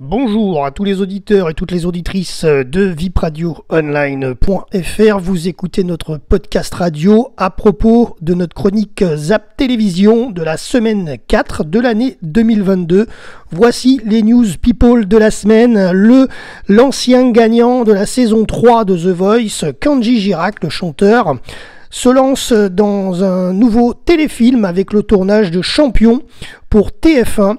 Bonjour à tous les auditeurs et toutes les auditrices de vipradioonline.fr. Vous écoutez notre podcast radio à propos de notre chronique Zap Télévision de la semaine 4 de l'année 2022. Voici les news people de la semaine. L'ancien gagnant de la saison 3 de The Voice, Kenji Girac, le chanteur, se lance dans un nouveau téléfilm avec le tournage de Champion pour TF1.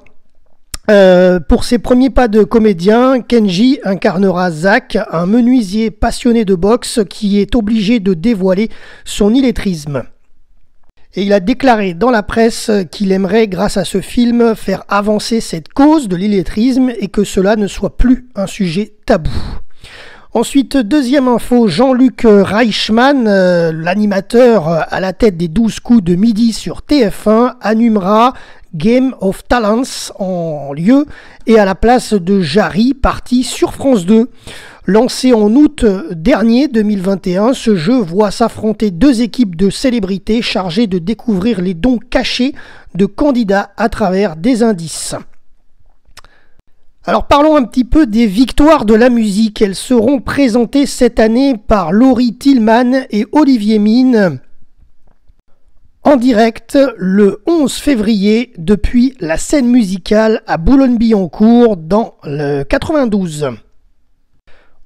Pour ses premiers pas de comédien, Kenji incarnera Zach, un menuisier passionné de boxe qui est obligé de dévoiler son illettrisme. Et il a déclaré dans la presse qu'il aimerait, grâce à ce film, faire avancer cette cause de l'illettrisme et que cela ne soit plus un sujet tabou. Ensuite, deuxième info, Jean-Luc Reichmann, l'animateur à la tête des 12 coups de midi sur TF1, animera Game of Talents en lieu et à la place de Jarry, parti sur France 2. Lancé en août dernier 2021, ce jeu voit s'affronter deux équipes de célébrités chargées de découvrir les dons cachés de candidats à travers des indices. Alors parlons un petit peu des victoires de la musique. Elles seront présentées cette année par Laurie Tillman et Olivier Mine en direct le 11 février depuis la scène musicale à Boulogne-Billancourt dans le 92.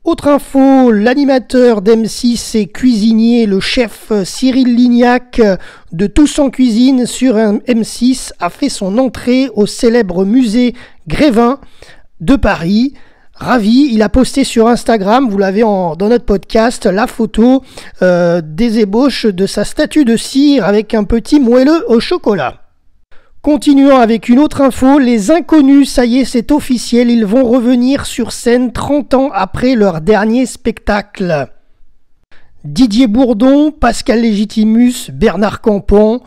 Autre info, l'animateur d'M6 et cuisinier, le chef Cyril Lignac de Tous en Cuisine sur M6 a fait son entrée au célèbre musée Grévin de Paris. Ravi, il a posté sur Instagram, vous l'avez dans notre podcast, la photo des ébauches de sa statue de cire avec un petit moelleux au chocolat. Continuons avec une autre info, les Inconnus, ça y est, c'est officiel, ils vont revenir sur scène 30 ans après leur dernier spectacle. Didier Bourdon, Pascal Légitimus, Bernard Campan,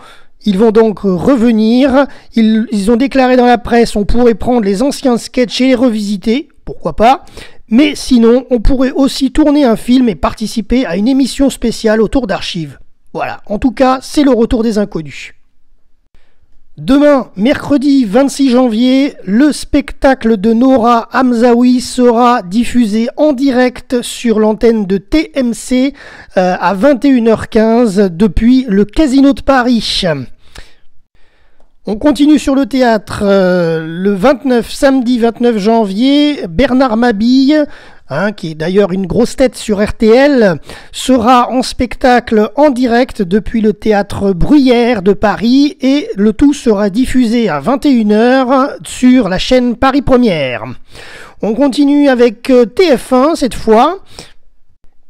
ils vont donc revenir. Ils ont déclaré dans la presse, on pourrait prendre les anciens sketchs et les revisiter. Pourquoi pas, mais sinon on pourrait aussi tourner un film et participer à une émission spéciale autour d'archives. Voilà, en tout cas c'est le retour des Inconnus. Demain, mercredi 26 janvier, le spectacle de Nora Hamzaoui sera diffusé en direct sur l'antenne de TMC à 21h15 depuis le Casino de Paris. On continue sur le théâtre, samedi 29 janvier, Bernard Mabille, qui est d'ailleurs une grosse tête sur RTL, sera en spectacle en direct depuis le théâtre Bruyère de Paris et le tout sera diffusé à 21h sur la chaîne Paris Première. On continue avec TF1 cette fois,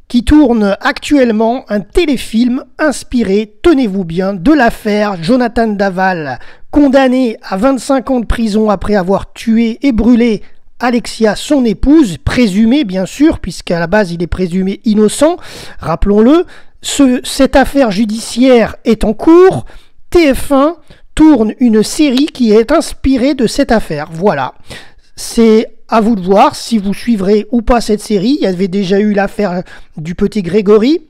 qui tourne actuellement un téléfilm inspiré, tenez-vous bien, de l'affaire Jonathan Daval, condamné à 25 ans de prison après avoir tué et brûlé Alexia, son épouse, présumée bien sûr, puisqu'à la base il est présumé innocent, rappelons-le. Cette affaire judiciaire est en cours. TF1 tourne une série qui est inspirée de cette affaire. Voilà, c'est à vous de voir si vous suivrez ou pas cette série. Il y avait déjà eu l'affaire du petit Grégory.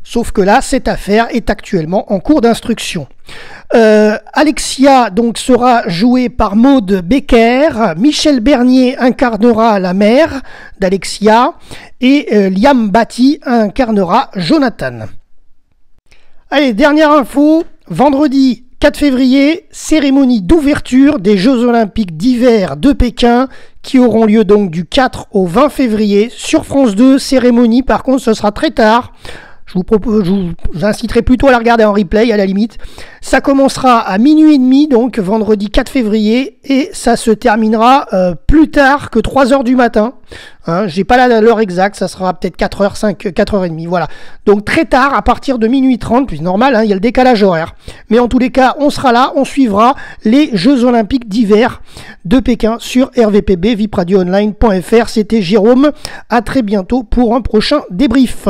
Sauf que là, cette affaire est actuellement en cours d'instruction. Alexia donc sera jouée par Maude Becker. Michel Bernier incarnera la mère d'Alexia. Et Liam Batty incarnera Jonathan. Allez, dernière info. Vendredi 4 février, cérémonie d'ouverture des Jeux Olympiques d'hiver de Pékin qui auront lieu donc du 4 au 20 février sur France 2. Cérémonie, par contre, ce sera très tard. Je vous inciterai plutôt à la regarder en replay à la limite. Ça commencera à minuit et demi, donc vendredi 4 février, et ça se terminera plus tard que 3h du matin. J'ai pas l'heure exacte, ça sera peut-être 4h, 4h30, voilà. Donc très tard, à partir de minuit 30, plus normal, il y a le décalage horaire. Mais en tous les cas, on sera là, on suivra les Jeux Olympiques d'hiver de Pékin sur RVPB, vipradioonline.fr. C'était Jérôme, à très bientôt pour un prochain débrief.